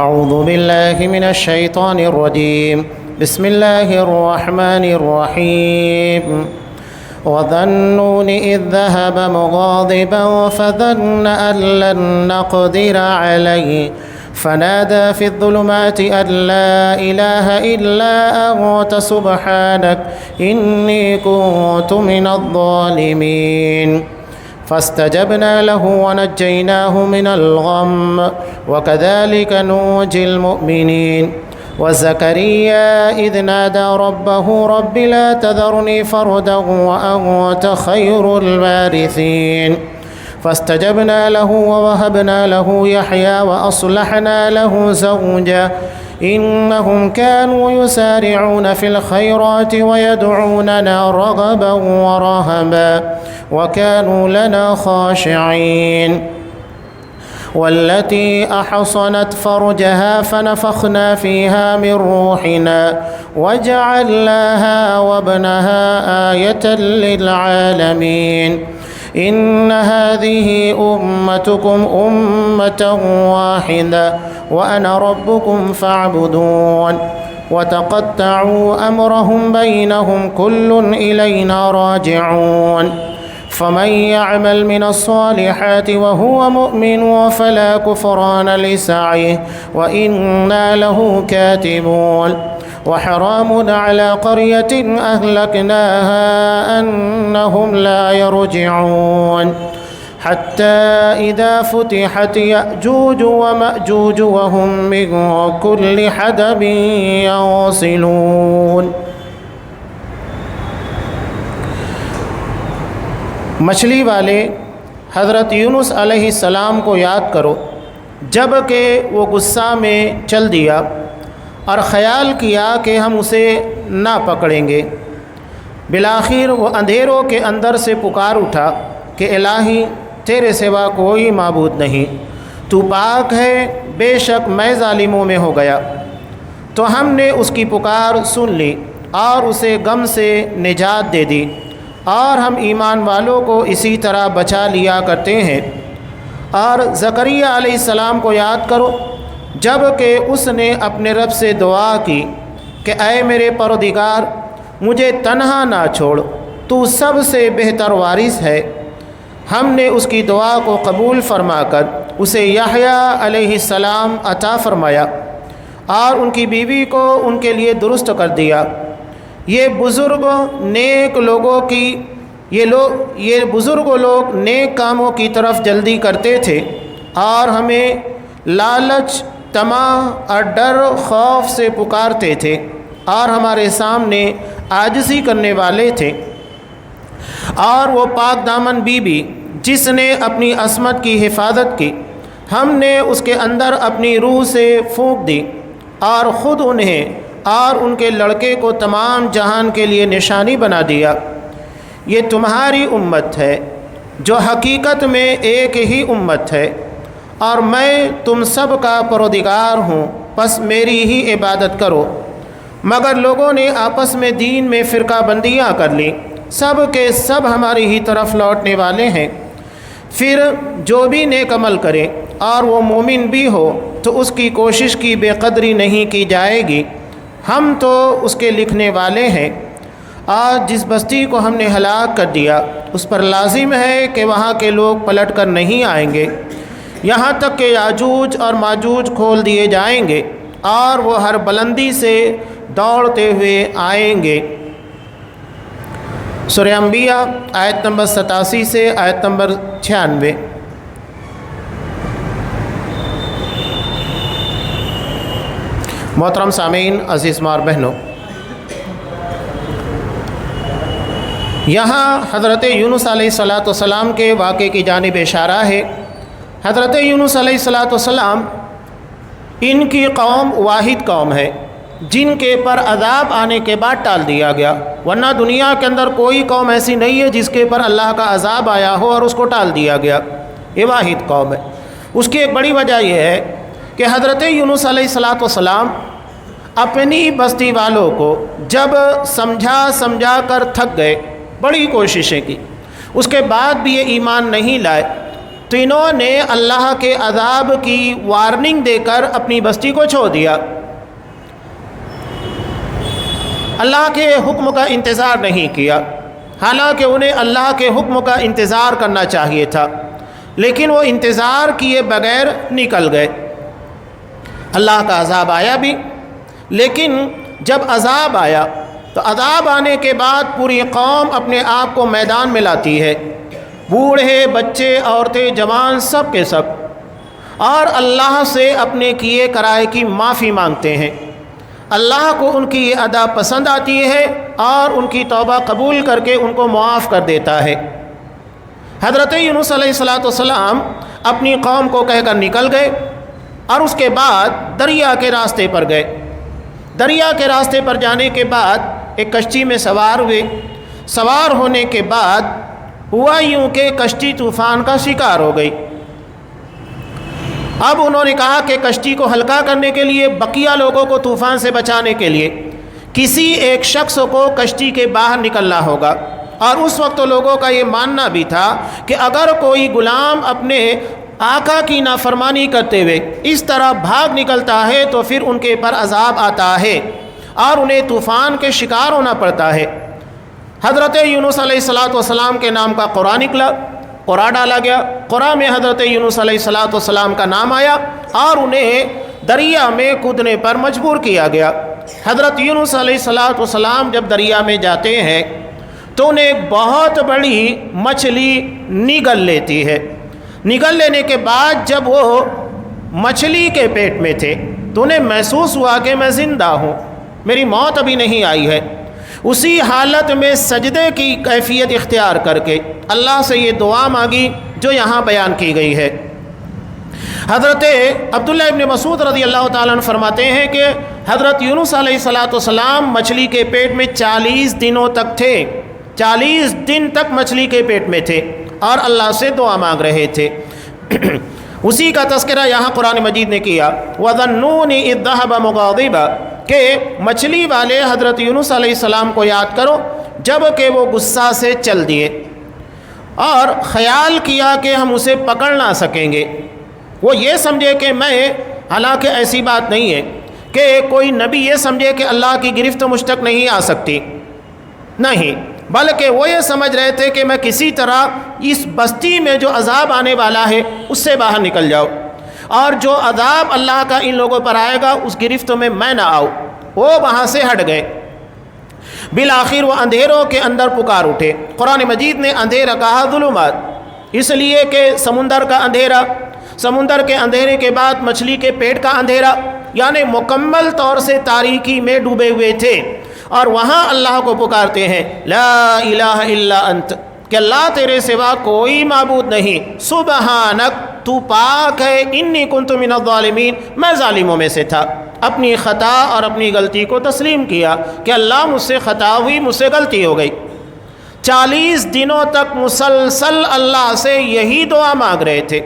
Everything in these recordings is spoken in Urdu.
أعوذ بالله من الشيطان الرجيم. بسم الله الرحمن الرحيم. وذا النون إذ ذهب مغاضبا فظن أن لن نقدر عليه فنادى في الظلمات أن لا إله إلا أنت سبحانك إني كنت من الظالمين. فاستجبنا له ونجيناه من الغم وكذلك ننجي المؤمنين. وزكريا إذ نادى ربه رب لا تذرني فردا وأنت خير الوارثين. فاستجبنا له ووهبنا له يحيى وأصلحنا له زوجا إنهم كانوا يسارعون في الخيرات ويدعوننا رغبا ورهبا وكانوا لنا خاشعين. والتي أحصنت فرجها فنفخنا فيها من روحنا وجعلناها وابنها آية للعالمين. إن هذه أمتكم أمة واحدة وأنا ربكم فاعبدون. وتقطعوا أمرهم بينهم كل إلينا راجعون. فمن يعمل من الصالحات وهو مؤمن فلا كفران لسعيه وإنا له كاتبون. وحرام على قرية أهلكناها أنهم لا يرجعون. حتى إذا فتحت يأجوج ومأجوج وهم من كل حدب ينسلون. مچھلی والے حضرت یونس علیہ السلام کو یاد کرو جب کہ وہ غصہ میں چل دیا اور خیال کیا کہ ہم اسے نہ پکڑیں گے. بالآخر وہ اندھیروں کے اندر سے پکار اٹھا کہ الہی تیرے سوا کوئی معبود نہیں، تو پاک ہے، بے شک میں ظالموں میں ہو گیا. تو ہم نے اس کی پکار سن لی اور اسے غم سے نجات دے دی، اور ہم ایمان والوں کو اسی طرح بچا لیا کرتے ہیں. اور زکریا علیہ السلام کو یاد کرو جب کہ اس نے اپنے رب سے دعا کی کہ اے میرے پروردگار مجھے تنہا نہ چھوڑ، تو سب سے بہتر وارث ہے. ہم نے اس کی دعا کو قبول فرما کر اسے یحییٰ علیہ السلام عطا فرمایا اور ان کی بیوی کو ان کے لیے درست کر دیا. یہ بزرگ لوگ نیک کاموں کی طرف جلدی کرتے تھے اور ہمیں لالچ، طمع اور ڈر خوف سے پکارتے تھے اور ہمارے سامنے عاجزی کرنے والے تھے. اور وہ پاک دامن بی بی جس نے اپنی عصمت کی حفاظت کی، ہم نے اس کے اندر اپنی روح سے پھونک دی اور خود انہیں اور ان کے لڑکے کو تمام جہان کے لیے نشانی بنا دیا. یہ تمہاری امت ہے جو حقیقت میں ایک ہی امت ہے، اور میں تم سب کا پروردگار ہوں، پس میری ہی عبادت کرو. مگر لوگوں نے آپس میں دین میں فرقہ بندیاں کر لی، سب کے سب ہماری ہی طرف لوٹنے والے ہیں. پھر جو بھی نیک عمل کرے اور وہ مومن بھی ہو تو اس کی کوشش کی بے قدری نہیں کی جائے گی. ہم تو اس کے لکھنے والے ہیں. آج جس بستی کو ہم نے ہلاک کر دیا اس پر لازم ہے کہ وہاں کے لوگ پلٹ کر نہیں آئیں گے، یہاں تک کہ یاجوج اور ماجوج کھول دیے جائیں گے اور وہ ہر بلندی سے دوڑتے ہوئے آئیں گے. سورہ انبیاء آیت نمبر 87 سے آیت نمبر 96. محترم سامعین، عزیز ماں اور بہنوں، یہاں حضرت یونس علیہ السلام کے واقعے کی جانب اشارہ ہے. حضرت یونس علیہ السلام ان کی قوم واحد قوم ہے جن کے پر عذاب آنے کے بعد ٹال دیا گیا، ورنہ دنیا کے اندر کوئی قوم ایسی نہیں ہے جس کے پر اللہ کا عذاب آیا ہو اور اس کو ٹال دیا گیا. یہ واحد قوم ہے. اس کی ایک بڑی وجہ یہ ہے کہ حضرت یونس علیہ السلام اپنی بستی والوں کو جب سمجھا کر تھک گئے، بڑی کوششیں کی، اس کے بعد بھی یہ ایمان نہیں لائے، تو انہوں نے اللہ کے عذاب کی وارننگ دے کر اپنی بستی کو چھوڑ دیا، اللہ کے حکم کا انتظار نہیں کیا، حالانکہ انہیں اللہ کے حکم کا انتظار کرنا چاہیے تھا، لیکن وہ انتظار کیے بغیر نکل گئے۔ اللہ کا عذاب آیا بھی، لیکن جب عذاب آیا تو عذاب آنے کے بعد پوری قوم اپنے آپ کو میدان میں لاتی ہے، بوڑھے بچے عورتیں جوان سب کے سب، اور اللہ سے اپنے کیے کرائے کی معافی مانگتے ہیں۔ اللہ کو ان کی یہ ادا پسند آتی ہے اور ان کی توبہ قبول کر کے ان کو معاف کر دیتا ہے۔ حضرت یونس علیہ السلام اپنی قوم کو کہہ کر نکل گئے اور اس کے بعد دریا کے راستے پر گئے۔ دریا کے راستے پر جانے کے بعد ایک کشتی میں سوار ہوئے۔ سوار ہونے کے بعد ہوا یوں کہ کشتی طوفان کا شکار ہو گئی۔ اب انہوں نے کہا کہ کشتی کو ہلکا کرنے کے لیے، بقیہ لوگوں کو طوفان سے بچانے کے لیے کسی ایک شخص کو کشتی کے باہر نکلنا ہوگا، اور اس وقت لوگوں کا یہ ماننا بھی تھا کہ اگر کوئی غلام اپنے آقا کی نافرمانی کرتے ہوئے اس طرح بھاگ نکلتا ہے تو پھر ان کے پر عذاب آتا ہے اور انہیں طوفان کے شکار ہونا پڑتا ہے۔ حضرت یونس علیہ السلام کے نام کا قرآن نکلا، قرآن ڈالا گیا، قرآن میں حضرت یونس علیہ السلام کا نام آیا اور انہیں دریا میں کودنے پر مجبور کیا گیا۔ حضرت یونس علیہ السلام جب دریا میں جاتے ہیں تو انہیں ایک بہت بڑی مچھلی نگل لیتی ہے۔ نگل لینے کے بعد جب وہ مچھلی کے پیٹ میں تھے تو انہیں محسوس ہوا کہ میں زندہ ہوں، میری موت ابھی نہیں آئی ہے۔ اسی حالت میں سجدے کی کیفیت اختیار کر کے اللہ سے یہ دعا مانگی جو یہاں بیان کی گئی ہے۔ حضرت عبداللہ ابن مسعود رضی اللہ تعالیٰ عنہ فرماتے ہیں کہ حضرت یونس علیہ السلام مچھلی کے پیٹ میں 40 دنوں تک تھے، 40 دن تک مچھلی کے پیٹ میں تھے اور اللہ سے دعا مانگ رہے تھے۔ اسی کا تذکرہ یہاں قرآن مجید نے کیا، وَظَنُّونِ إِذْ ذَهَبَ مُغَاضِبًا، کہ مچھلی والے حضرت یونس علیہ السلام کو یاد کرو جب کہ وہ غصہ سے چل دیے اور خیال کیا کہ ہم اسے پکڑ نہ سکیں گے۔ وہ یہ سمجھے کہ حالانکہ ایسی بات نہیں ہے کہ کوئی نبی یہ سمجھے کہ اللہ کی گرفت مجھ تک نہیں آ سکتی، نہیں، بلکہ وہ یہ سمجھ رہے تھے کہ میں کسی طرح اس بستی میں جو عذاب آنے والا ہے اس سے باہر نکل جاؤ، اور جو عذاب اللہ کا ان لوگوں پر آئے گا اس گرفت میں میں نہ آؤں۔ وہ وہاں سے ہٹ گئے۔ بالآخر وہ اندھیروں کے اندر پکار اٹھے۔ قرآن مجید نے اندھیرا کہا ظلمات، اس لیے کہ سمندر کا اندھیرا، سمندر کے اندھیرے کے بعد مچھلی کے پیٹ کا اندھیرا، یعنی مکمل طور سے تاریکی میں ڈوبے ہوئے تھے، اور وہاں اللہ کو پکارتے ہیں لا الہ الا انت، کہ اللہ تیرے سوا کوئی معبود نہیں، سبحانک، تو پاک ہے، انی کنت من الظالمین، میں ظالموں میں سے تھا۔ اپنی خطا اور اپنی غلطی کو تسلیم کیا کہ اللہ مجھ سے خطا ہوئی، مجھ سے غلطی ہو گئی۔ 40 دنوں تک مسلسل اللہ سے یہی دعا مانگ رہے تھے۔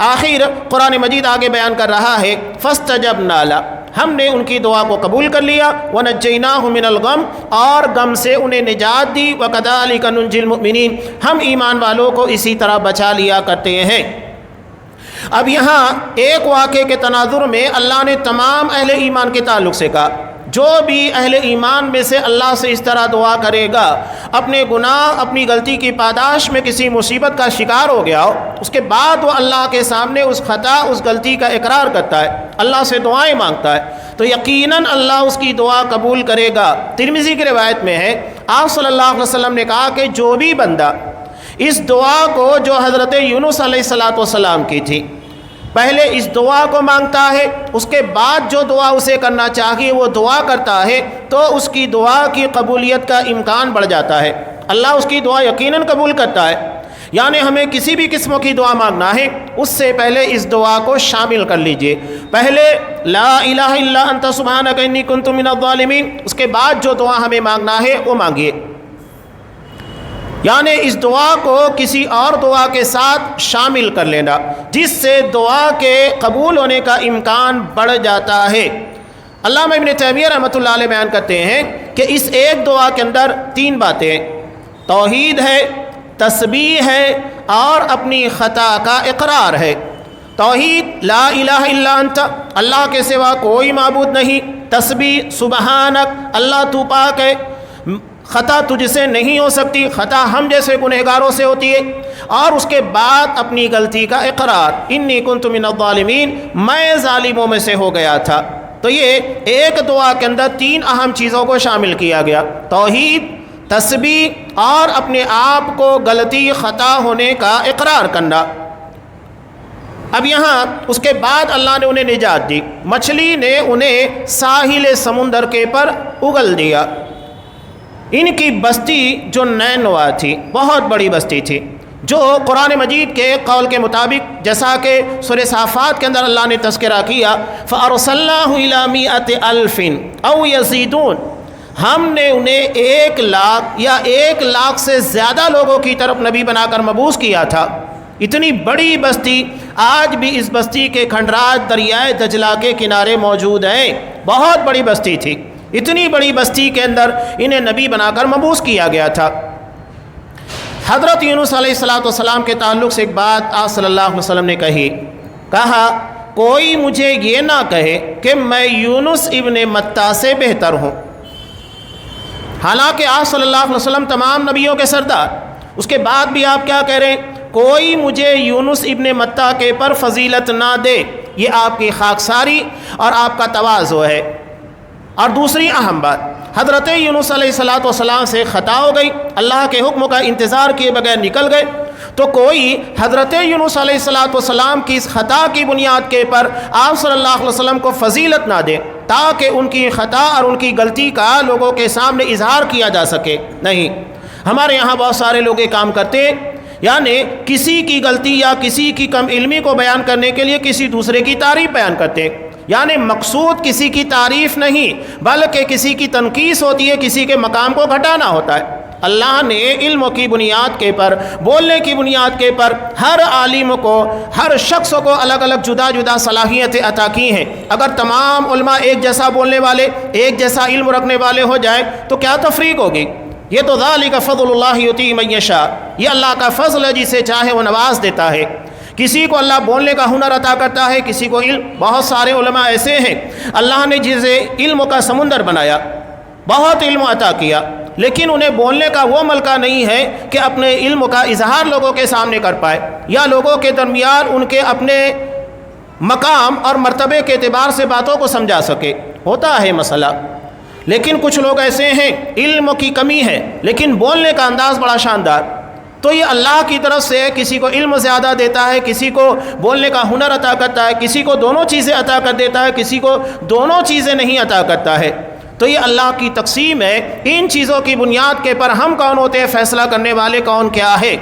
آخر قرآن مجید آگے بیان کر رہا ہے فاستجبنا لہ، ہم نے ان کی دعا کو قبول کر لیا، وَنَجَّيْنَاهُ مِنَ الْغَمِّ، اور غم سے انہیں نجات دی، وَكَذَلِكَ نُنْجِي الْمُؤْمِنِينَ، ہم ایمان والوں کو اسی طرح بچا لیا کرتے ہیں۔ اب یہاں ایک واقعے کے تناظر میں اللہ نے تمام اہل ایمان کے تعلق سے کہا، جو بھی اہل ایمان میں سے اللہ سے اس طرح دعا کرے گا، اپنے گناہ اپنی غلطی کی پاداش میں کسی مصیبت کا شکار ہو گیا ہو، اس کے بعد وہ اللہ کے سامنے اس خطا اس غلطی کا اقرار کرتا ہے، اللہ سے دعائیں مانگتا ہے، تو یقیناً اللہ اس کی دعا قبول کرے گا۔ ترمذی کی روایت میں ہے آپ صلی اللہ علیہ وسلم نے کہا کہ جو بھی بندہ اس دعا کو جو حضرت یونس علیہ السلام کی تھی، پہلے اس دعا کو مانگتا ہے، اس کے بعد جو دعا اسے کرنا چاہیے وہ دعا کرتا ہے، تو اس کی دعا کی قبولیت کا امکان بڑھ جاتا ہے، اللہ اس کی دعا یقیناً قبول کرتا ہے۔ یعنی ہمیں کسی بھی قسم کی دعا مانگنا ہے اس سے پہلے اس دعا کو شامل کر لیجئے، پہلے لا الہ الا انت سبحانک انی کنت من الظالمین، اس کے بعد جو دعا ہمیں مانگنا ہے وہ مانگیے، یعنی اس دعا کو کسی اور دعا کے ساتھ شامل کر لینا، جس سے دعا کے قبول ہونے کا امکان بڑھ جاتا ہے۔ علامہ ابن تیمیہ رحمۃ اللہ علیہ بیان کرتے ہیں کہ اس ایک دعا کے اندر 3 باتیں ہیں، توحید ہے، تسبیح ہے اور اپنی خطا کا اقرار ہے۔ توحید لا الہ الا انت، اللہ کے سوا کوئی معبود نہیں۔ تسبیح سبحانک، اللہ تو پاک ہے، خطا تجھ سے نہیں ہو سکتی، خطا ہم جیسے گنہگاروں سے ہوتی ہے۔ اور اس کے بعد اپنی غلطی کا اقرار، انی کنت من الظالمین، میں ظالموں میں سے ہو گیا تھا۔ تو یہ ایک دعا کے اندر 3 اہم چیزوں کو شامل کیا گیا، توحید، تسبیح اور اپنے آپ کو غلطی خطا ہونے کا اقرار کرنا۔ اب یہاں اس کے بعد اللہ نے انہیں نجات دی، مچھلی نے انہیں ساحل سمندر کے پر اگل دیا۔ ان کی بستی جو نینوا تھی، بہت بڑی بستی تھی، جو قرآن مجید کے قول کے مطابق جیسا کہ سورہ صافات کے اندر اللہ نے تذکرہ کیا، فَأَرْسَلْنَاهُ إِلَىٰ مِائَةِ أَلْفٍ أَوْ يَزِيدُونَ، ہم نے انہیں 1 لاکھ یا 1 لاکھ سے زیادہ لوگوں کی طرف نبی بنا کر مبعوث کیا تھا۔ اتنی بڑی بستی، آج بھی اس بستی کے کھنڈرات دریائے دجلہ کے کنارے موجود ہیں، بہت بڑی بستی تھی۔ اتنی بڑی بستی کے اندر انہیں نبی بنا کر مبعوث کیا گیا تھا۔ حضرت یونس علیہ السلام کے تعلق سے ایک بات آپ صلی اللہ علیہ وسلم نے کہا کوئی مجھے یہ نہ کہے کہ میں یونس ابن متیٰ سے بہتر ہوں۔ حالانکہ آپ صلی اللہ علیہ وسلم تمام نبیوں کے سردار، اس کے بعد بھی آپ کیا کہہ رہے ہیں؟ کوئی مجھے یونس ابن متیٰ کے پر فضیلت نہ دے، یہ آپ کی خاکساری اور آپ کا تواضع ہے۔ اور دوسری اہم بات، حضرت یونس علیہ السلام سے خطا ہو گئی، اللہ کے حکم کا انتظار کیے بغیر نکل گئے، تو کوئی حضرت یونس علیہ السلام کی اس خطا کی بنیاد کے پر آپ صلی اللہ علیہ وسلم کو فضیلت نہ دے تاکہ ان کی خطا اور ان کی غلطی کا لوگوں کے سامنے اظہار کیا جا سکے۔ نہیں، ہمارے یہاں بہت سارے لوگ یہ کام کرتے ہیں، یعنی کسی کی غلطی یا کسی کی کم علمی کو بیان کرنے کے لیے کسی دوسرے کی تعریف بیان کرتے ہیں، یعنی مقصود کسی کی تعریف نہیں بلکہ کسی کی تنقیص ہوتی ہے، کسی کے مقام کو گھٹانا ہوتا ہے۔ اللہ نے علم کی بنیاد کے پر، بولنے کی بنیاد کے پر ہر عالم کو، ہر شخص کو الگ الگ جدا جدا صلاحیتیں عطا کی ہیں۔ اگر تمام علماء ایک جیسا بولنے والے، ایک جیسا علم رکھنے والے ہو جائیں تو کیا تفریق ہوگی؟ یہ تو ذالک فضل اللہ یؤتیہ من یشاء، یہ اللہ کا فضل ہے، جسے چاہے وہ نواز دیتا ہے۔ کسی کو اللہ بولنے کا ہنر عطا کرتا ہے، کسی کو علم۔ بہت سارے علماء ایسے ہیں اللہ نے جسے علم کا سمندر بنایا، بہت علم عطا کیا، لیکن انہیں بولنے کا وہ ملکہ نہیں ہے کہ اپنے علم کا اظہار لوگوں کے سامنے کر پائے یا لوگوں کے درمیان ان کے اپنے مقام اور مرتبے کے اعتبار سے باتوں کو سمجھا سکے۔ ہوتا ہے مسئلہ، لیکن کچھ لوگ ایسے ہیں علم کی کمی ہے لیکن بولنے کا انداز بڑا شاندار، تو یہ اللہ کی طرف سے کسی کو علم زیادہ دیتا ہے، کسی کو بولنے کا ہنر عطا کرتا ہے، کسی کو دونوں چیزیں عطا کر دیتا ہے، کسی کو دونوں چیزیں نہیں عطا کرتا ہے۔ تو یہ اللہ کی تقسیم ہے۔ ان چیزوں کی بنیاد کے پر ہم کون ہوتے ہیں فیصلہ کرنے والے؟ کون کیا ہے؟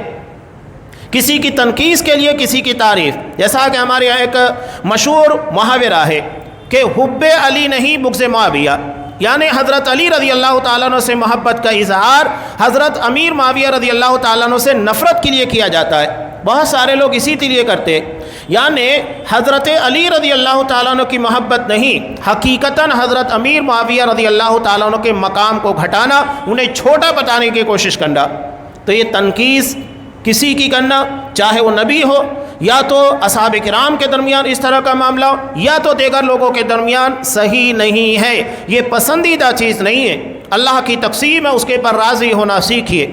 کسی کی تنقیص کے لیے کسی کی تعریف، جیسا کہ ہمارے یہاں ایک مشہور محاورہ ہے کہ حب علی نہیں بغض معاویہ، یعنی حضرت علی رضی اللہ تعالیٰ عنہ سے محبت کا اظہار حضرت امیر معاویہ رضی اللہ تعالیٰ عنہ سے نفرت کے لیے کیا جاتا ہے۔ بہت سارے لوگ اسی کے لیے کرتے ہیں، یعنی حضرت علی رضی اللہ تعالیٰ عنہ کی محبت نہیں، حقیقتاً حضرت امیر معاویہ رضی اللہ تعالیٰ عنہ کے مقام کو گھٹانا، انہیں چھوٹا بتانے کی کوشش کرنا۔ تو یہ تنقیص کسی کی کرنا، چاہے وہ نبی ہو یا تو اصحاب کرام کے درمیان اس طرح کا معاملہ ہو یا تو دیگر لوگوں کے درمیان، صحیح نہیں ہے، یہ پسندیدہ چیز نہیں ہے۔ اللہ کی تقسیم ہے، اس کے پر راضی ہونا سیکھیے۔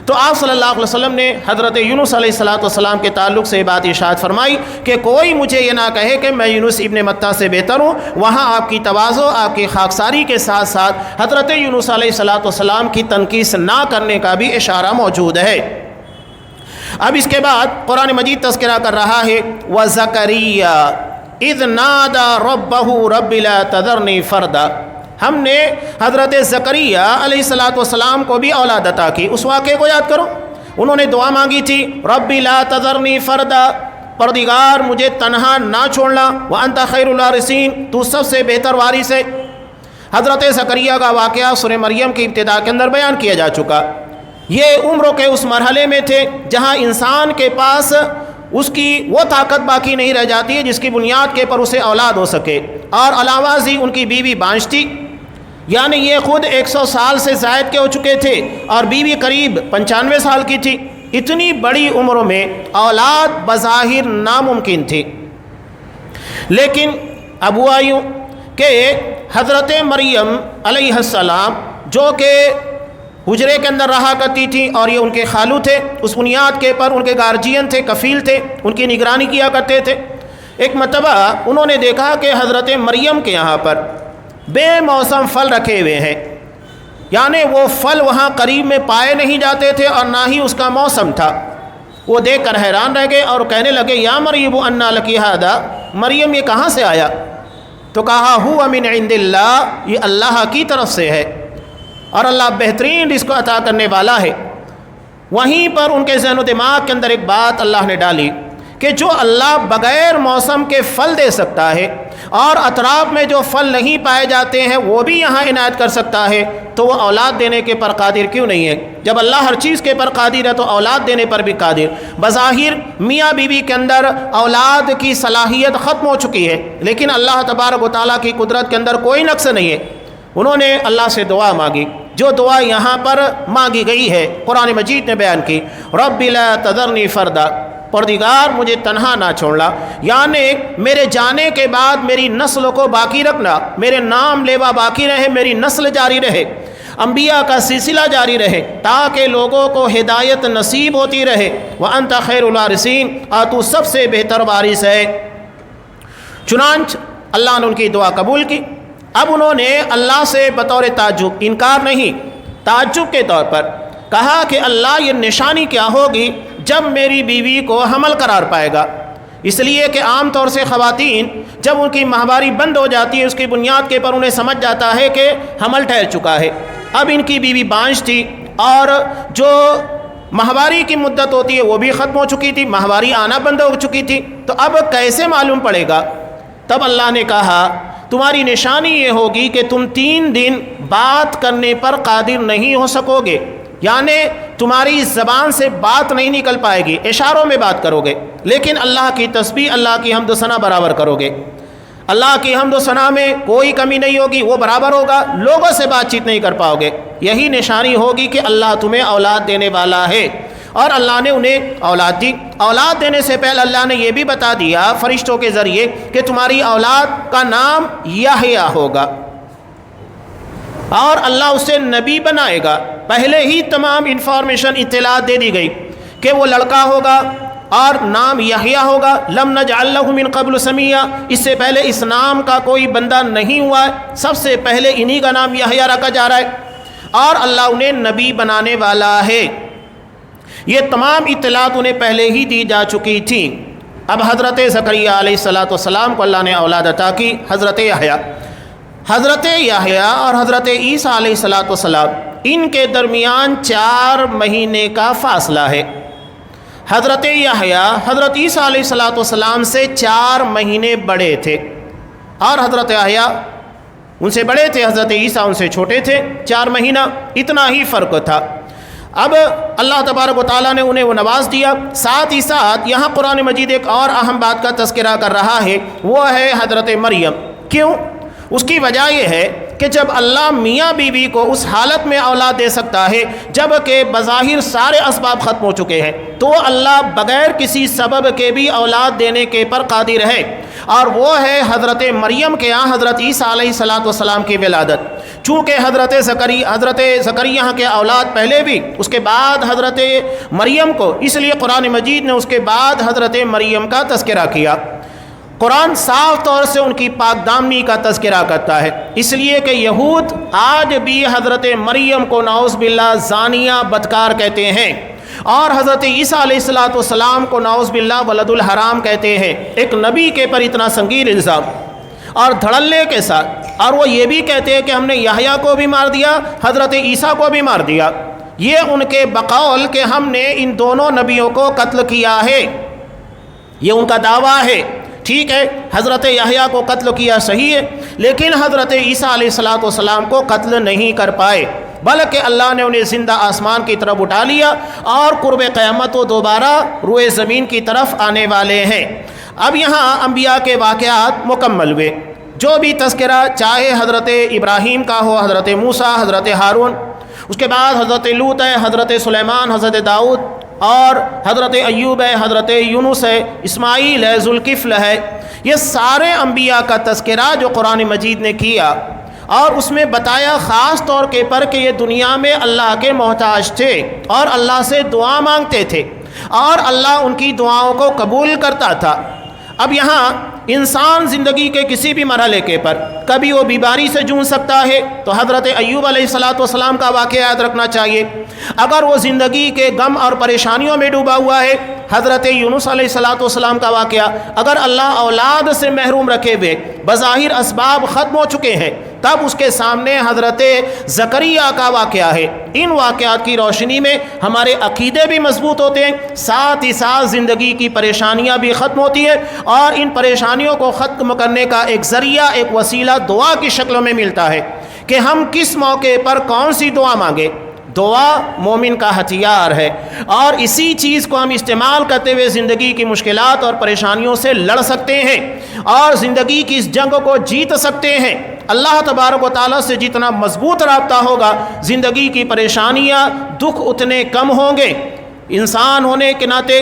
تو آپ صلی اللہ علیہ وسلم نے حضرت یونس علیہ السلام کے تعلق سے بات ارشاد فرمائی کہ کوئی مجھے یہ نہ کہے کہ میں یونس ابن متیٰ سے بہتر ہوں۔ وہاں آپ کی تواضع، آپ کی خاکساری کے ساتھ ساتھ حضرت یونس علیہ السلام کی تنقیص نہ کرنے کا بھی اشارہ موجود ہے۔ اب اس کے بعد قرآن مجید تذکرہ کر رہا ہے وَزَكَرِيَّا اِذْ نَادَى رَبَّهُ رَبِّ لَا تَذَرْنِي فَرْدًا، ہم نے حضرت زکریا علیہ السلام کو بھی اولاد عطا کی۔ اس واقعے کو یاد کرو، انہوں نے دعا مانگی تھی رَبِّ لَا تَذَرْنِي فَرْدًا، پروردگار مجھے تنہا نہ چھوڑنا، وَأَنْتَ خَيْرُ الْوَارِثِينَ، تو سب سے بہتر وارث ہے۔ حضرت زکریا کا واقعہ سورہ مریم کی ابتدا کے اندر بیان کیا جا چکا۔ یہ عمروں کے اس مرحلے میں تھے جہاں انسان کے پاس اس کی وہ طاقت باقی نہیں رہ جاتی ہے جس کی بنیاد کے پر اسے اولاد ہو سکے، اور علاوہ ازیں ان کی بیوی بانجھ تھی، یعنی یہ خود 100 سال سے زائد کے ہو چکے تھے اور بیوی قریب 95 سال کی تھی۔ اتنی بڑی عمر میں اولاد بظاہر ناممکن تھی، لیکن اب ہوا یوں کہ حضرت مریم علیہ السلام جو کہ حجرے کے اندر رہا کرتی تھی اور یہ ان کے خالو تھے، اس بنیاد کے پر ان کے گارجین تھے، کفیل تھے، ان کی نگرانی کیا کرتے تھے۔ ایک مرتبہ انہوں نے دیکھا کہ حضرت مریم کے یہاں پر بے موسم پھل رکھے ہوئے ہیں، یعنی وہ پھل وہاں قریب میں پائے نہیں جاتے تھے اور نہ ہی اس کا موسم تھا۔ وہ دیکھ کر حیران رہ گئے اور کہنے لگے یا مریم انا لکی ھذا، مریم یہ کہاں سے آیا؟ تو کہا ہوا من عند اللہ، یہ اللہ کی طرف سے ہے اور اللہ بہترین رزق کو عطا کرنے والا ہے۔ وہیں پر ان کے ذہن و دماغ کے اندر ایک بات اللہ نے ڈالی کہ جو اللہ بغیر موسم کے پھل دے سکتا ہے اور اطراف میں جو پھل نہیں پائے جاتے ہیں وہ بھی یہاں عنایت کر سکتا ہے، تو وہ اولاد دینے کے پر قادر کیوں نہیں ہے؟ جب اللہ ہر چیز کے پر قادر ہے تو اولاد دینے پر بھی قادر۔ بظاہر میاں بیوی کے اندر اولاد کی صلاحیت ختم ہو چکی ہے، لیکن اللہ تبارک و تعالیٰ کی قدرت کے اندر کوئی نقص نہیں ہے۔ انہوں نے اللہ سے دعا مانگی، جو دعا یہاں پر مانگی گئی ہے قرآن مجید نے بیان کی، رب لا تذرنی فردا، پروردگار مجھے تنہا نہ چھوڑنا، یعنی میرے جانے کے بعد میری نسل کو باقی رکھنا، میرے نام لیوا باقی رہے، میری نسل جاری رہے، انبیاء کا سلسلہ جاری رہے، تاکہ لوگوں کو ہدایت نصیب ہوتی رہے۔ وَأَنْتَ خَيْرُ الْوَارِثِينَ، اور تو سب سے بہتر وارث ہے۔ چنانچہ اللہ نے ان کی دعا قبول کی۔ اب انہوں نے اللہ سے بطور تعجب، انکار نہیں، تعجب کے طور پر کہا کہ اللہ یہ نشانی کیا ہوگی جب میری بیوی کو حمل قرار پائے گا؟ اس لیے کہ عام طور سے خواتین جب ان کی ماہواری بند ہو جاتی ہے اس کی بنیاد کے پر انہیں سمجھ جاتا ہے کہ حمل ٹھہر چکا ہے۔ اب ان کی بیوی بانجھ تھی اور جو ماہواری کی مدت ہوتی ہے وہ بھی ختم ہو چکی تھی، ماہواری آنا بند ہو چکی تھی، تو اب کیسے معلوم پڑے گا؟ تب اللہ نے کہا تمہاری نشانی یہ ہوگی کہ تم 3 دن بات کرنے پر قادر نہیں ہو سکو گے، یعنی تمہاری زبان سے بات نہیں نکل پائے گی، اشاروں میں بات کرو گے، لیکن اللہ کی تسبیح، اللہ کی حمد و ثنا برابر کرو گے۔ اللہ کی حمد و ثنا میں کوئی کمی نہیں ہوگی، وہ برابر ہوگا، لوگوں سے بات چیت نہیں کر پاؤ گے۔ یہی نشانی ہوگی کہ اللہ تمہیں اولاد دینے والا ہے، اور اللہ نے انہیں اولاد دی۔ اولاد دینے سے پہلے اللہ نے یہ بھی بتا دیا فرشتوں کے ذریعے کہ تمہاری اولاد کا نام یحییٰ ہوگا، اور اللہ اسے نبی بنائے گا۔ پہلے ہی تمام انفارمیشن، اطلاعات دے دی گئی کہ وہ لڑکا ہوگا اور نام یحییٰ ہوگا۔ لم نجعل له من قبل سمیہ، اس سے پہلے اس نام کا کوئی بندہ نہیں ہوا ہے، سب سے پہلے انہی کا نام یحییٰ رکھا جا رہا ہے، اور اللہ انہیں نبی بنانے والا ہے۔ یہ تمام اطلاعات انہیں پہلے ہی دی جا چکی تھیں۔ اب حضرت زکریہ علیہ السلام کو اللہ نے اولاد عطا کی، حضرت یحییٰ اور حضرت عیسیٰ علیہ السلام، ان کے درمیان 4 مہینے کا فاصلہ ہے۔ حضرت یحییٰ حضرت عیسیٰ علیہ السلام سے 4 مہینے بڑے تھے، اور حضرت یحییٰ ان سے بڑے تھے، حضرت عیسیٰ ان سے چھوٹے تھے 4 مہینہ، اتنا ہی فرق تھا۔ اب اللہ تبارک و تعالیٰ نے انہیں وہ نواز دیا۔ ساتھ ہی ساتھ یہاں قرآن مجید ایک اور اہم بات کا تذکرہ کر رہا ہے، وہ ہے حضرت مریم۔ کیوں؟ اس کی وجہ یہ ہے کہ جب اللہ میاں بیوی کو اس حالت میں اولاد دے سکتا ہے جب کہ بظاہر سارے اسباب ختم ہو چکے ہیں، تو اللہ بغیر کسی سبب کے بھی اولاد دینے کے پر قادر ہے، اور وہ ہے حضرت مریم کے یہاں حضرت عیسیٰ علیہ السلام کی ولادت۔ چونکہ حضرت زکریا کے اولاد پہلے بھی، اس کے بعد حضرت مریم کو، اس لیے قرآن مجید نے اس کے بعد حضرت مریم کا تذکرہ کیا۔ قرآن صاف طور سے ان کی پاک دامنی کا تذکرہ کرتا ہے، اس لیے کہ یہود آج بھی حضرت مریم کو نعوذ باللہ زانیہ بدکار کہتے ہیں، اور حضرت عیسیٰ علیہ السلام کو نعوذ باللہ ولد الحرام کہتے ہیں۔ ایک نبی کے پر اتنا سنگین الزام اور دھڑلے کے ساتھ، اور وہ یہ بھی کہتے ہیں کہ ہم نے یحییٰ کو بھی مار دیا، حضرت عیسیٰ کو بھی مار دیا۔ یہ ان کے بقول کہ ہم نے ان دونوں نبیوں کو قتل کیا ہے، یہ ان کا دعویٰ ہے۔ ٹھیک ہے، حضرت یحییٰ کو قتل کیا صحیح ہے، لیکن حضرت عیسیٰ علیہ السلام کو قتل نہیں کر پائے، بلکہ اللہ نے انہیں زندہ آسمان کی طرف اٹھا لیا، اور قرب قیامت وہ دوبارہ روئے زمین کی طرف آنے والے ہیں۔ اب یہاں انبیاء کے واقعات مکمل ہوئے، جو بھی تذکرہ چاہے حضرت ابراہیم کا ہو، حضرت موسیٰ، حضرت ہارون، اس کے بعد حضرت لوط ہے، حضرت سلیمان، حضرت داؤد، اور حضرت ایوب ہے، حضرت یونس ہے، اسماعیل ہے، ذوالکفل ہے، یہ سارے انبیاء کا تذکرہ جو قرآن مجید نے کیا اور اس میں بتایا خاص طور کے پر کہ یہ دنیا میں اللہ کے محتاج تھے اور اللہ سے دعا مانگتے تھے اور اللہ ان کی دعاؤں کو قبول کرتا تھا۔ اب یہاں انسان زندگی کے کسی بھی مرحلے کے پر کبھی وہ بیماری سے جون سکتا ہے تو حضرت ایوب علیہ السلام کا واقعہ یاد رکھنا چاہیے۔ اگر وہ زندگی کے غم اور پریشانیوں میں ڈوبا ہوا ہے، حضرت یونس علیہ السلام کا واقعہ، اگر اللہ اولاد سے محروم رکھے ہوئے بظاہر اسباب ختم ہو چکے ہیں تب اس کے سامنے حضرت زکریا کا واقعہ ہے۔ ان واقعات کی روشنی میں ہمارے عقیدے بھی مضبوط ہوتے ہیں، ساتھ ہی ساتھ زندگی کی پریشانیاں بھی ختم ہوتی ہیں اور ان پریشانیوں کو ختم کرنے کا ایک ذریعہ، ایک وسیلہ دعا کی شکل میں ملتا ہے کہ ہم کس موقع پر کون سی دعا مانگیں۔ دعا مومن کا ہتھیار ہے اور اسی چیز کو ہم استعمال کرتے ہوئے زندگی کی مشکلات اور پریشانیوں سے لڑ سکتے ہیں اور زندگی کی اس جنگ کو جیت سکتے ہیں۔ اللہ تبارک و تعالیٰ سے جتنا مضبوط رابطہ ہوگا، زندگی کی پریشانیاں، دکھ اتنے کم ہوں گے۔ انسان ہونے کے ناطے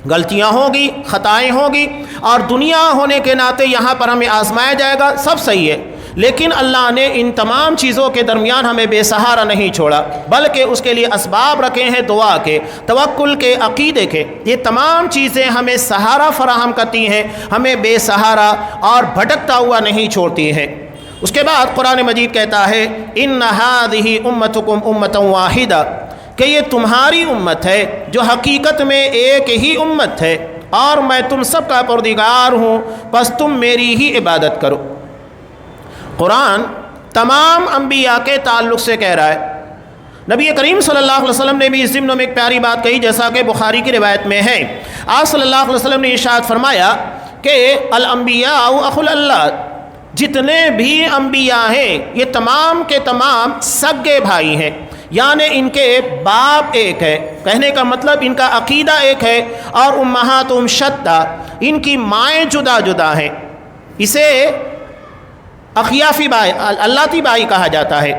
غلطیاں ہوں گی، خطائیں ہوں گی اور دنیا ہونے کے ناطے یہاں پر ہمیں آزمایا جائے گا، سب صحیح ہے، لیکن اللہ نے ان تمام چیزوں کے درمیان ہمیں بے سہارا نہیں چھوڑا، بلکہ اس کے لیے اسباب رکھے ہیں دعا کے، توکل کے، عقیدے کے۔ یہ تمام چیزیں ہمیں سہارا فراہم کرتی ہیں، ہمیں بے سہارا اور بھٹکتا ہوا نہیں چھوڑتی ہیں۔ اس کے بعد قرآن مجید کہتا ہے ان هذه امتکم امۃ واحدہ، کہ یہ تمہاری امت ہے جو حقیقت میں ایک ہی امت ہے اور میں تم سب کا پروردگار ہوں، بس تم میری ہی عبادت کرو۔ قرآن تمام انبیاء کے تعلق سے کہہ رہا ہے۔ نبی کریم صلی اللہ علیہ وسلم نے بھی اس ضمن میں ایک پیاری بات کہی، جیسا کہ بخاری کی روایت میں ہے۔ آپ صلی اللہ علیہ وسلم نے ارشاد فرمایا کہ الانبیاء اخو اللہ، جتنے بھی انبیاء ہیں یہ تمام کے تمام سگے بھائی ہیں، یعنی ان کے باپ ایک ہے، کہنے کا مطلب ان کا عقیدہ ایک ہے، اور امہاتہم شتیٰ، ان کی مائیں جدا جدا ہیں۔ اسے اخیافی بھائی، اللتی بھائی کہا جاتا ہے۔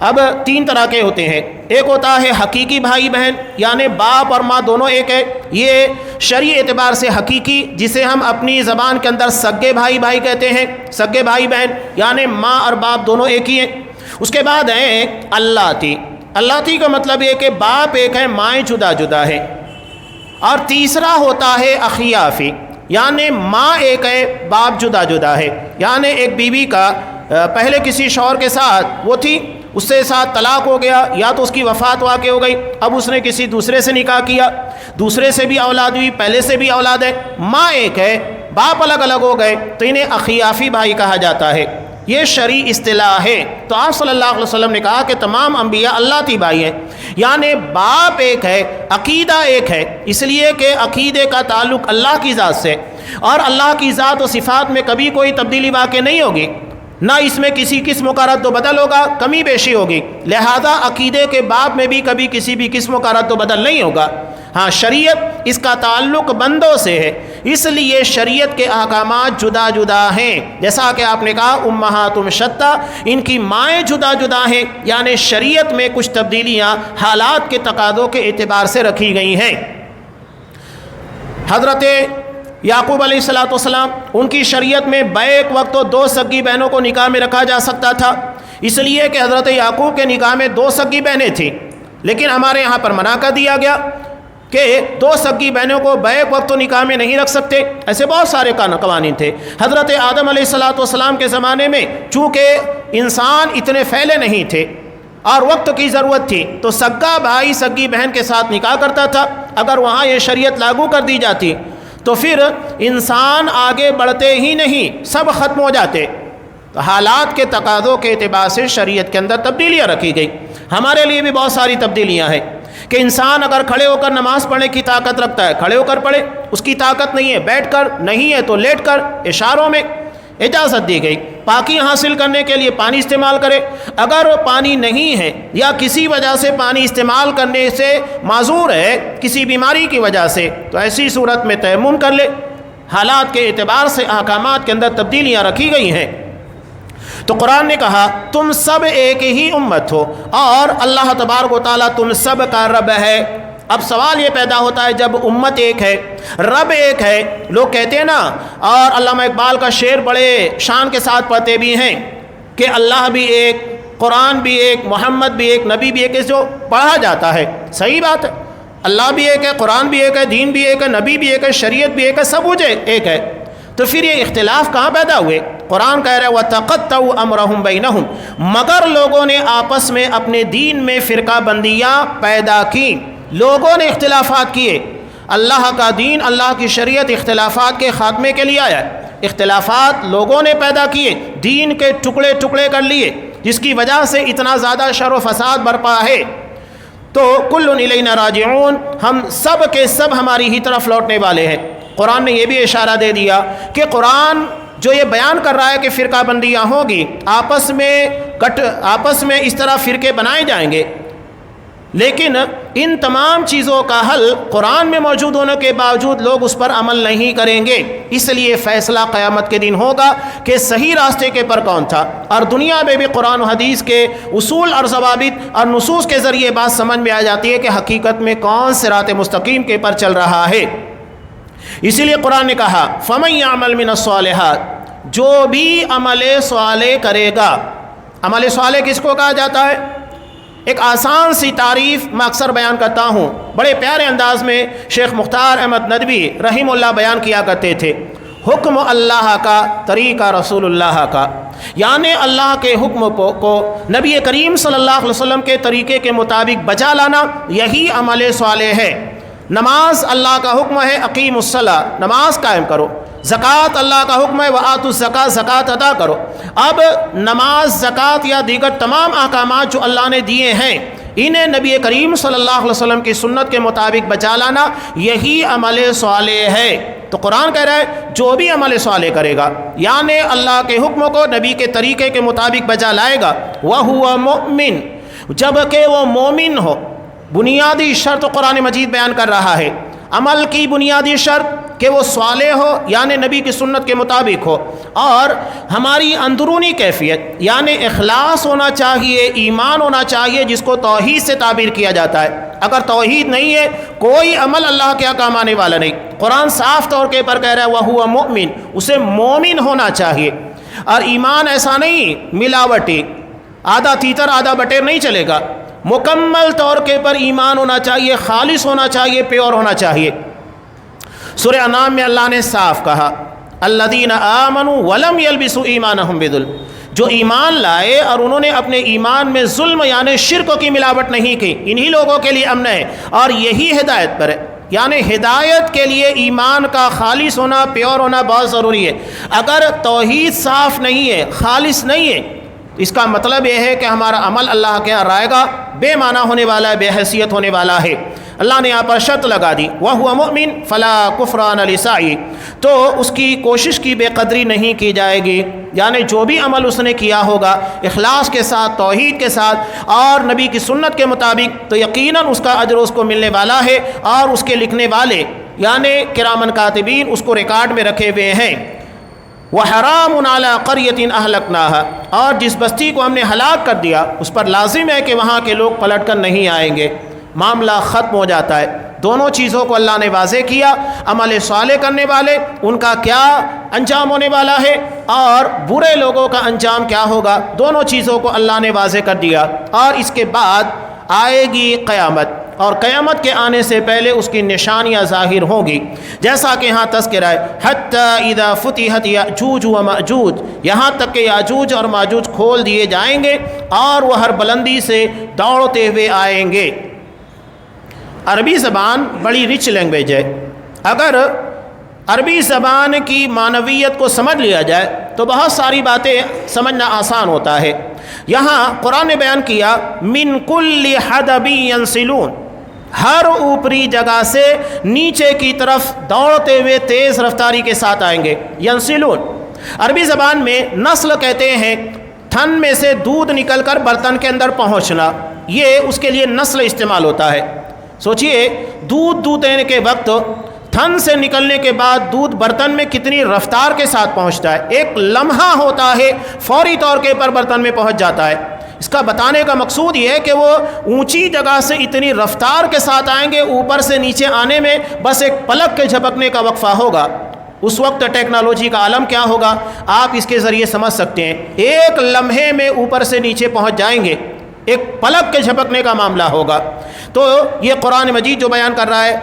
اب تین طرح کے ہوتے ہیں، ایک ہوتا ہے حقیقی بھائی بہن، یعنی باپ اور ماں دونوں ایک ہے، یہ شرعی اعتبار سے حقیقی، جسے ہم اپنی زبان کے اندر سگے بھائی بھائی کہتے ہیں، سگے بھائی بہن یعنی ماں اور باپ دونوں ایک ہی ہیں۔ اس کے بعد ہیں اللتی، اللتی کا مطلب یہ کہ باپ ایک ہے، مائیں جدا جدا ہے۔ اور تیسرا ہوتا ہے اخیافی، یعنی ماں ایک ہے، باپ جدا جدا ہے، یعنی ایک بیوی کا پہلے کسی شوہر کے ساتھ وہ تھی، اس سے ساتھ طلاق ہو گیا یا تو اس کی وفات واقع ہو گئی، اب اس نے کسی دوسرے سے نکاح کیا، دوسرے سے بھی اولاد ہوئی، پہلے سے بھی اولاد ہے، ماں ایک ہے، باپ الگ الگ ہو گئے، تو انہیں اخیافی بھائی کہا جاتا ہے۔ یہ شرعی اصطلاح ہے۔ تو آپ صلی اللہ علیہ وسلم نے کہا کہ تمام انبیاء اللتی بھائی ہیں، یعنی باپ ایک ہے، عقیدہ ایک ہے، اس لیے کہ عقیدے کا تعلق اللہ کی ذات سے، اور اللہ کی ذات و صفات میں کبھی کوئی تبدیلی واقع نہیں ہوگی، نہ اس میں کسی قسم کا رد و بدل ہوگا، کمی بیشی ہوگی، لہذا عقیدے کے باب میں بھی کبھی کسی بھی قسم کا رد و بدل نہیں ہوگا۔ ہاں شریعت اس کا تعلق بندوں سے ہے، اس لیے شریعت کے احکامات جدا جدا ہیں، جیسا کہ آپ نے کہا امہاتہم شتیٰ، ان کی مائیں جدا جدا ہیں، یعنی شریعت میں کچھ تبدیلیاں حالات کے تقاضوں کے اعتبار سے رکھی گئی ہیں۔ حضرت یعقوب علیہ السلام، ان کی شریعت میں بیک وقت تو 2 سگی بہنوں کو نکاح میں رکھا جا سکتا تھا، اس لیے کہ حضرت یعقوب کے نکاح میں 2 سگی بہنیں تھیں، لیکن ہمارے یہاں پر منع کر دیا گیا کہ 2 سگی بہنوں کو بیک وقت تو نکاح میں نہیں رکھ سکتے۔ ایسے بہت سارے قوانین تھے۔ حضرت آدم علیہ السلام کے زمانے میں چونکہ انسان اتنے پھیلے نہیں تھے اور وقت کی ضرورت تھی، تو سگا بھائی سگی بہن کے ساتھ نکاح کرتا تھا۔ اگر وہاں یہ شریعت لاگو کر دی جاتی تو پھر انسان آگے بڑھتے ہی نہیں، سب ختم ہو جاتے۔ تو حالات کے تقاضوں کے اعتبار سے شریعت کے اندر تبدیلیاں رکھی گئی۔ ہمارے لیے بھی بہت ساری تبدیلیاں ہیں کہ انسان اگر کھڑے ہو کر نماز پڑھنے کی طاقت رکھتا ہے، کھڑے ہو کر پڑھے، اس کی طاقت نہیں ہے بیٹھ کر، نہیں ہے تو لیٹ کر، اشاروں میں اجازت دی گئی۔ پاکی حاصل کرنے کے لیے پانی استعمال کرے، اگر پانی نہیں ہے یا کسی وجہ سے پانی استعمال کرنے سے معذور ہے، کسی بیماری کی وجہ سے، تو ایسی صورت میں تیمم کر لے۔ حالات کے اعتبار سے احکامات کے اندر تبدیلیاں رکھی گئی ہیں۔ تو قرآن نے کہا تم سب ایک ہی امت ہو اور اللہ تبارک و تعالیٰ تم سب کا رب ہے۔ اب سوال یہ پیدا ہوتا ہے جب امت ایک ہے، رب ایک ہے، لوگ کہتے ہیں نا، اور علامہ اقبال کا شعر بڑے شان کے ساتھ پڑھتے بھی ہیں کہ اللہ بھی ایک، قرآن بھی ایک، محمد بھی ایک، نبی بھی ایک، اس جو پڑھا جاتا ہے صحیح بات ہے، اللہ بھی ایک ہے، قرآن بھی ایک ہے، دین بھی ایک ہے، نبی بھی ایک ہے، شریعت بھی ایک ہے، سب کچھ ایک ہے، تو پھر یہ اختلاف کہاں پیدا ہوئے؟ قرآن کہہ رہا ہے وَتَقَطَّعُوا أَمْرَهُمْ بَيْنَهُمْ، مگر لوگوں نے آپس میں اپنے دین میں فرقہ بندیاں پیدا کی، لوگوں نے اختلافات کیے۔ اللہ کا دین، اللہ کی شریعت اختلافات کے خاتمے کے لیے آیا ہے، اختلافات لوگوں نے پیدا کیے، دین کے ٹکڑے ٹکڑے کر لیے، جس کی وجہ سے اتنا زیادہ شر و فساد برپا ہے۔ تو کل الینا راجعون، ہم سب کے سب ہماری ہی طرف لوٹنے والے ہیں۔ قرآن نے یہ بھی اشارہ دے دیا کہ قرآن جو یہ بیان کر رہا ہے کہ فرقہ بندیاں ہوگی، آپس میں اس طرح فرقے بنائے جائیں گے، لیکن ان تمام چیزوں کا حل قرآن میں موجود ہونے کے باوجود لوگ اس پر عمل نہیں کریں گے، اس لیے فیصلہ قیامت کے دن ہوگا کہ صحیح راستے کے پر کون تھا، اور دنیا میں بھی قرآن و حدیث کے اصول اور ضوابط اور نصوص کے ذریعے بات سمجھ میں آ جاتی ہے کہ حقیقت میں کون صراط مستقیم کے پر چل رہا ہے۔ اسی لیے قرآن نے کہا فَمَن يَعْمَلْ مِنَ الصَّالِحَاتِ، جو بھی عمل صالح کرے گا۔ عمل صالح کس کو کہا جاتا ہے؟ ایک آسان سی تعریف میں اکثر بیان کرتا ہوں، بڑے پیارے انداز میں شیخ مختار احمد ندوی رحمہ اللہ بیان کیا کرتے تھے، حکم اللہ کا، طریقہ رسول اللہ کا، یعنی اللہ کے حکم کو نبی کریم صلی اللہ علیہ وسلم کے طریقے کے مطابق بجا لانا، یہی عمل صالح ہے۔ نماز اللہ کا حکم ہے اقیم الصلاۃ، نماز قائم کرو۔ زکوٰۃ اللہ کا حکم ہے وآتوا الزکاۃ، زکوٰۃ ادا کرو۔ اب نماز، زکوٰۃ یا دیگر تمام احکامات جو اللہ نے دیے ہیں، انہیں نبی کریم صلی اللہ علیہ وسلم کی سنت کے مطابق بچا لانا، یہی عمل صالح ہے۔ تو قرآن کہہ رہا ہے جو بھی عمل صالح کرے گا، یعنی اللہ کے حکم کو نبی کے طریقے کے مطابق بچا لائے گا، وَهُوَ مُؤْمِن، جبکہ وہ مومن ہو۔ بنیادی شرط قرآن مجید بیان کر رہا ہے، عمل کی بنیادی شرط کہ وہ صالح ہو، یعنی نبی کی سنت کے مطابق ہو، اور ہماری اندرونی کیفیت یعنی اخلاص ہونا چاہیے، ایمان ہونا چاہیے، جس کو توحید سے تعبیر کیا جاتا ہے۔ اگر توحید نہیں ہے، کوئی عمل اللہ کے کام آنے والا نہیں۔ قرآن صاف طور کے پر کہہ رہا ہے وَهُوَ مُؤْمِن، اسے مومن ہونا چاہیے، اور ایمان ایسا نہیں ملاوٹی، آدھا تیتر آدھا بٹیر نہیں چلے گا، مکمل طور کے پر ایمان ہونا چاہیے، خالص ہونا چاہیے، پیور ہونا چاہیے۔ سورہ انعام میں اللہ نے صاف کہا الذین آمنوا ولم یلبسوا ایمانہم بظلم، جو ایمان لائے اور انہوں نے اپنے ایمان میں ظلم یعنی شرک کی ملاوٹ نہیں کی، انہی لوگوں کے لیے امن ہے، اور یہی ہدایت پر ہے۔ یعنی ہدایت کے لیے ایمان کا خالص ہونا، پیور ہونا بہت ضروری ہے۔ اگر توحید صاف نہیں ہے، خالص نہیں ہے، اس کا مطلب یہ ہے کہ ہمارا عمل اللہ کے یہاں آئے گا بے معنی ہونے والا ہے، بے حیثیت ہونے والا ہے۔ اللہ نے یہاں پر شرط لگا دی وَهُوَ مُؤْمِن فَلَا كُفْرَانَ لِسَعْيِهِ، تو اس کی کوشش کی بے قدری نہیں کی جائے گی، یعنی جو بھی عمل اس نے کیا ہوگا اخلاص کے ساتھ، توحید کے ساتھ اور نبی کی سنت کے مطابق، تو یقیناً اس کا اجر اس کو ملنے والا ہے، اور اس کے لکھنے والے یعنی کرامن کاتبین اس کو ریکارڈ میں رکھے ہوئے ہیں۔ وَحَرَامٌ عَلَىٰ قَرْيَةٍ أَهْلَكْنَاهَا، اور جس بستی کو ہم نے ہلاک کر دیا اس پر لازم ہے کہ وہاں کے لوگ پلٹ کر نہیں آئیں گے، معاملہ ختم ہو جاتا ہے۔ دونوں چیزوں کو اللہ نے واضح کیا، عمل صالح کرنے والے ان کا کیا انجام ہونے والا ہے، اور برے لوگوں کا انجام کیا ہوگا، دونوں چیزوں کو اللہ نے واضح کر دیا۔ اور اس کے بعد آئے گی قیامت، اور قیامت کے آنے سے پہلے اس کی نشانیاں ظاہر ہوں گی، جیسا کہ یہاں تذکرہ ہے حتی اذا فتحت یاجوج و ماجوج، یہاں تک کہ یاجوج اور ماجوج کھول دیے جائیں گے، اور وہ ہر بلندی سے دوڑتے ہوئے آئیں گے۔ عربی زبان بڑی رچ لینگویج ہے، اگر عربی زبان کی معنویت کو سمجھ لیا جائے تو بہت ساری باتیں سمجھنا آسان ہوتا ہے۔ یہاں قرآن نے بیان کیا من کل حدب ینسلون، ہر اوپری جگہ سے نیچے کی طرف دوڑتے ہوئے تیز رفتاری کے ساتھ آئیں گے۔ ینسلون عربی زبان میں نسل کہتے ہیں تھن میں سے دودھ نکل کر برتن کے اندر پہنچنا، یہ اس کے لیے نسل استعمال ہوتا ہے۔ سوچئے دودھ دینے کے وقت تھن سے نکلنے کے بعد دودھ برتن میں کتنی رفتار کے ساتھ پہنچتا ہے، ایک لمحہ ہوتا ہے، فوری طور کے پر برتن میں پہنچ جاتا ہے۔ اس کا بتانے کا مقصود یہ ہے کہ وہ اونچی جگہ سے اتنی رفتار کے ساتھ آئیں گے، اوپر سے نیچے آنے میں بس ایک پلک کے جھپکنے کا وقفہ ہوگا۔ اس وقت ٹیکنالوجی کا عالم کیا ہوگا آپ اس کے ذریعے سمجھ سکتے ہیں۔ ایک لمحے میں اوپر سے نیچے پہنچ جائیں گے، ایک پلک کے جھپکنے کا معاملہ ہوگا۔ تو یہ قرآن مجید جو بیان کر رہا ہے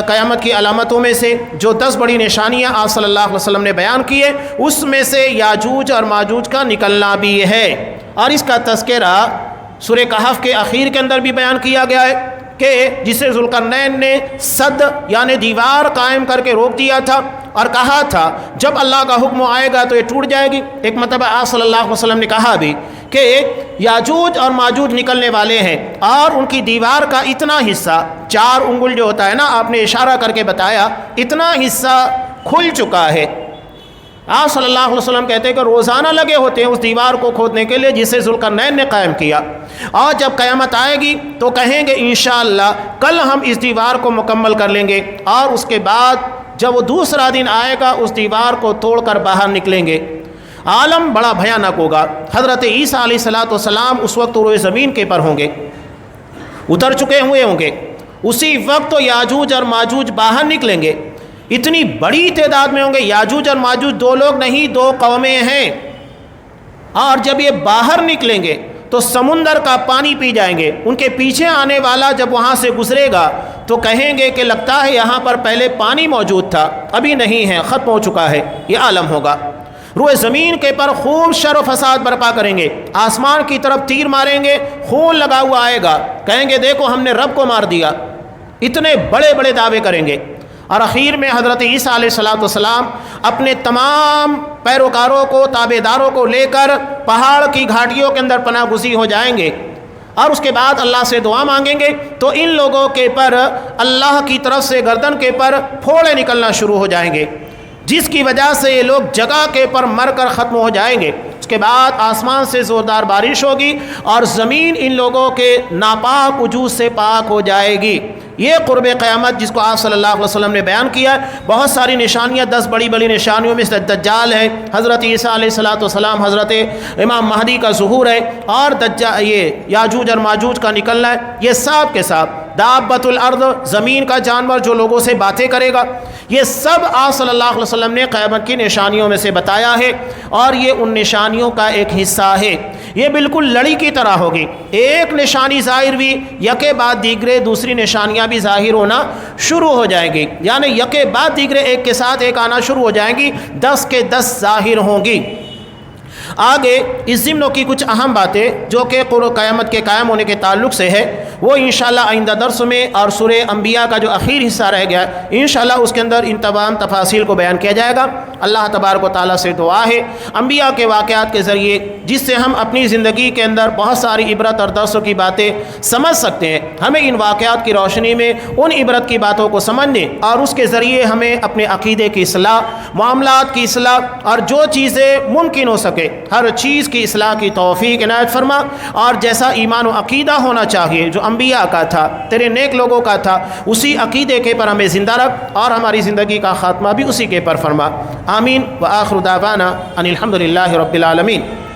قیامت کی علامتوں میں سے جو 10 بڑی نشانیاں آپ صلی اللہ علیہ وسلم نے بیان کی ہے، اس میں سے یاجوج اور ماجوج کا نکلنا بھی ہے، اور اس کا تذکرہ سورہ کہف کے اخیر کے اندر بھی بیان کیا گیا ہے کہ جسے ذوالقرنین نے صد یعنی دیوار قائم کر کے روک دیا تھا اور کہا تھا جب اللہ کا حکم آئے گا تو یہ ٹوٹ جائے گی۔ ایک مرتبہ آپ صلی اللہ علیہ وسلم نے کہا بھی کہ یاجوج اور ماجوج نکلنے والے ہیں اور ان کی دیوار کا اتنا حصہ 4 انگل جو ہوتا ہے نا، آپ نے اشارہ کر کے بتایا، اتنا حصہ کھل چکا ہے۔ آپ صلی اللہ علیہ وسلم کہتے ہیں کہ روزانہ لگے ہوتے ہیں اس دیوار کو کھودنے کے لیے جسے ذوالقرنین نے قائم کیا، اور جب قیامت آئے گی تو کہیں گے انشاءاللہ کل ہم اس دیوار کو مکمل کر لیں گے، اور اس کے بعد جب وہ دوسرا دن آئے گا اس دیوار کو توڑ کر باہر نکلیں گے۔ عالم بڑا بھیانک ہوگا۔ حضرت عیسیٰ علیہ السلام اس وقت روئے زمین کے پر ہوں گے، اتر چکے ہوئے ہوں گے، اسی وقت تو یاجوج اور ماجوج باہر نکلیں گے، اتنی بڑی تعداد میں ہوں گے۔ یاجوج اور ماجوج 2 لوگ نہیں، 2 قومیں ہیں، اور جب یہ باہر نکلیں گے تو سمندر کا پانی پی جائیں گے۔ ان کے پیچھے آنے والا جب وہاں سے گزرے گا تو کہیں گے کہ لگتا ہے یہاں پر پہلے پانی موجود تھا، ابھی نہیں ہے، ختم ہو چکا ہے۔ یہ عالم ہوگا۔ روئے زمین کے پر خوب شر و فساد برپا کریں گے، آسمان کی طرف تیر ماریں گے، خون لگا ہوا آئے گا، کہیں گے دیکھو ہم نے رب کو مار دیا، اتنے بڑے بڑے دعوے کریں گے۔ اور اخیر میں حضرت عیسیٰ علیہ السلام اپنے تمام پیروکاروں کو، تابع داروں کو لے کر پہاڑ کی گھاٹیوں کے اندر پناہ گزی ہو جائیں گے، اور اس کے بعد اللہ سے دعا مانگیں گے تو ان لوگوں کے پر اللہ کی طرف سے گردن کے پر پھوڑے نکلنا شروع ہو جائیں گے، جس کی وجہ سے یہ لوگ جگہ کے پر مر کر ختم ہو جائیں گے۔ اس کے بعد آسمان سے زوردار بارش ہوگی اور زمین ان لوگوں کے ناپاک وجود سے پاک ہو جائے گی۔ یہ قرب قیامت جس کو آپ صلی اللہ علیہ وسلم نے بیان کیا ہے، بہت ساری نشانیاں، 10 بڑی بڑی نشانیوں میں سے دجال ہے، حضرت عیسیٰ علیہ السلام، حضرت امام مہدی کا ظہور ہے، اور یہ یاجوج اور ماجوج کا نکلنا ہے۔ یہ سب کے ساتھ دابۃ الارض، زمین کا جانور جو لوگوں سے باتیں کرے گا، یہ سب آپ صلی اللہ علیہ وسلم نے قیامت کی نشانیوں میں سے بتایا ہے، اور یہ ان نشانیوں کا ایک حصہ ہے۔ یہ بالکل لڑی کی طرح ہوگی، ایک نشانی ظاہر ہوئی، یکے بعد دیگرے دوسری نشانیاں بھی ظاہر ہونا شروع ہو جائیں گی، یعنی یکے بعد دیگرے ایک کے ساتھ ایک آنا شروع ہو جائیں گی، 10 کے 10 ظاہر ہوں گی۔ آگے اس ضمن کی کچھ اہم باتیں جو کہ قیامت کے قائم ہونے کے تعلق سے ہے، وہ انشاءاللہ آئندہ درس میں، اور سورہ انبیاء کا جو اخیر حصہ رہ گیا ہے انشاءاللہ اس کے اندر ان تمام تفاصیل کو بیان کیا جائے گا۔ اللہ تبارک و تعالیٰ سے دعا ہے انبیاء کے واقعات کے ذریعے جس سے ہم اپنی زندگی کے اندر بہت ساری عبرت اور درسوں کی باتیں سمجھ سکتے ہیں، ہمیں ان واقعات کی روشنی میں ان عبرت کی باتوں کو سمجھنے اور اس کے ذریعے ہمیں اپنے عقیدے کی اصلاح، معاملات کی اصلاح، اور جو چیزیں ممکن ہو سکے ہر چیز کی اصلاح کی توفیق عنایت فرما، اور جیسا ایمان و عقیدہ ہونا چاہیے جو انبیاء کا تھا، تیرے نیک لوگوں کا تھا، اسی عقیدے کے پر ہمیں زندہ رکھ، اور ہماری زندگی کا خاتمہ بھی اسی کے پر فرما۔ آمین۔ وآخر دعوانا ان الحمد للہ رب العالمین۔